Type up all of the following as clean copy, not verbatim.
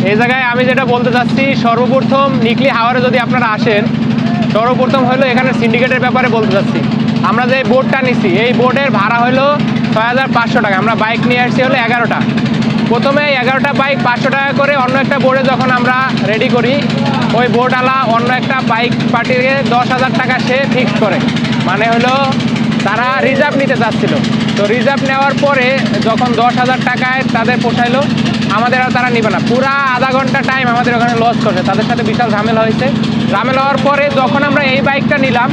এই জায়গায় আমি যেটা বলতে চাচ্ছি, সর্বপ্রথম নিকলি হাওরে যদি আপনারা আসেন, সর্বপ্রথম হলো এখানে সিন্ডিকেটের ব্যাপারে বলতে চাচ্ছি। আমরা যে বোটটা নিছি, এই বোটের ভাড়া হলো 6500 টাকা। আমরা বাইক নিয়ে আসছি হলো 11টা। প্রথমে 11টা বাইক 500 টাকা করে অন্য একটা বোর্ডে যখন আমরা রেডি করি, ওই বোর্ডওয়ালা অন্য একটা বাইক পার্টিকে 10,000 টাকা সে ফিক্স করে। মানে হলো তারা রিজার্ভ নিতে চাচ্ছিল। তো রিজার্ভ নেওয়ার পরে যখন 10,000 টাকায় তাদের পোষাইলো, আমাদের আর তারা নিবে না। পুরা আধা ঘন্টা টাইম আমাদের ওখানে লস করছে, তাদের সাথে বিশাল ঝামেলা হয়েছে। ঝামেলা হওয়ার পরে যখন আমরা এই বাইকটা নিলাম,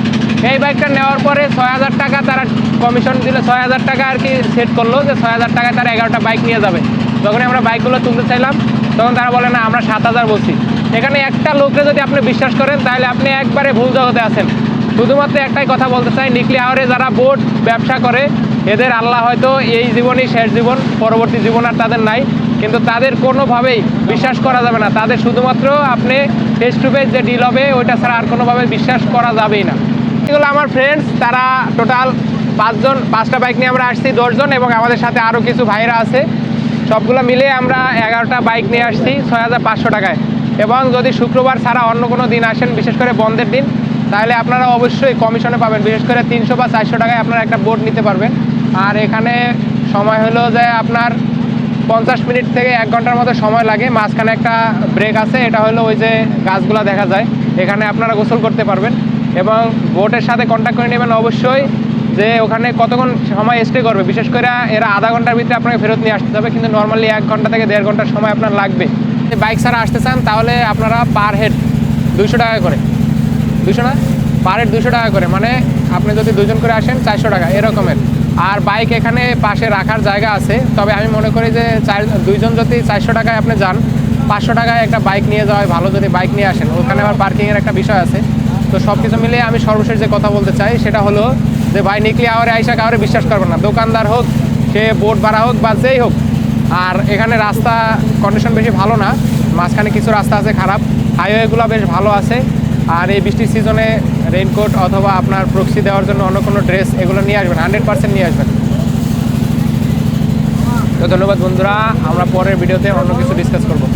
এই বাইকটা নেওয়ার পরে 6,000 টাকা তারা কমিশন দিলে, 6,000 টাকা আর কি সেট করলো যে 6,000 টাকায় তারা 11টা বাইক নিয়ে যাবে। যখন আমরা বাইকগুলো তুলতে চাইলাম, তখন তারা বলে না, আমরা 7,000 বলছি। এখানে একটা লোককে যদি আপনি বিশ্বাস করেন, তাহলে আপনি একবারে ভুল জগতে আছেন। শুধুমাত্র একটাই কথা বলতে চাই, নিকলি হাওরে যারা বোট ব্যবসা করে, এদের আল্লাহ হয়তো এই জীবনই শেষ জীবন, পরবর্তী জীবন আর তাদের নাই। কিন্তু তাদের কোনোভাবেই বিশ্বাস করা যাবে না। তাদের শুধুমাত্র আপনি ফেস টু ফেস যে ডিল হবে, ওইটা ছাড়া আর কোনোভাবে বিশ্বাস করা যাবেই না। এগুলো আমার ফ্রেন্ডস, তারা টোটাল 5টা বাইক নিয়ে আমরা আসছি, 10 জন, এবং আমাদের সাথে আরও কিছু ভাইরা আছে। সবগুলো মিলে আমরা 11টা বাইক নিয়ে আসছি 6500 টাকায়। এবং যদি শুক্রবার ছাড়া অন্য কোনো দিন আসেন, বিশেষ করে বন্ধের দিন, তাহলে আপনারা অবশ্যই কমিশনে পাবেন। বিশেষ করে 300 বা 400 টাকায় আপনারা একটা বোট নিতে পারবেন। আর এখানে সময় হলো যে আপনার 50 মিনিট থেকে 1 ঘন্টার মতো সময় লাগে। মাঝখানে একটা ব্রেক আছে, এটা হলো ওই যে গাছগুলো দেখা যায়, এখানে আপনারা গোসল করতে পারবেন। এবং বোটের সাথে কন্ট্যাক্ট করে নেবেন অবশ্যই যে ওখানে কতক্ষণ সময় স্টে করবে। বিশেষ করে এরা আধা ঘন্টার ভিতরে আপনাকে ফেরত নিয়ে আসতে হবে, কিন্তু নর্মালি 1 ঘন্টা থেকে 1.5 ঘন্টার সময় আপনার লাগবে। বাইক ছাড়া আসতে চান তাহলে আপনারা পার হেড 200 টাকা করে, 200 না, পার হেড 200 টাকা করে, মানে আপনি যদি 2 জন করে আসেন 400 টাকা এরকমের। আর বাইক এখানে পাশে রাখার জায়গা আছে, তবে আমি মনে করি যে 2 জন যদি 400 টাকায় আপনি যান, 500 টাকায় একটা বাইক নিয়ে যাওয়াই ভালো। যদি বাইক নিয়ে আসেন, ওখানে আবার পার্কিংয়ের একটা বিষয় আছে। তো সব কিছু মিলিয়ে আমি সর্বশেষ যে কথা বলতে চাই, সেটা হলো যে ভাই, নিকলি হাওরে আইসা কাউরে বিশ্বাস করবেন না, দোকানদার হোক, সে বোট ভাড়া হোক বা যেই হোক। আর এখানে রাস্তা কন্ডিশন বেশি ভালো না, মাঝখানে কিছু রাস্তা আছে খারাপ, হাইওয়েগুলো বেশ ভালো আছে। আর এই বৃষ্টির সিজনে রেইনকোট অথবা আপনার প্রক্সি দেওয়ার জন্য অন্য কোনো ড্রেস, এগুলো নিয়ে আসবেন, 100% নিয়ে আসবেন। তো ধন্যবাদ বন্ধুরা, আমরা পরের ভিডিওতে অন্য কিছু ডিসকাস করবো।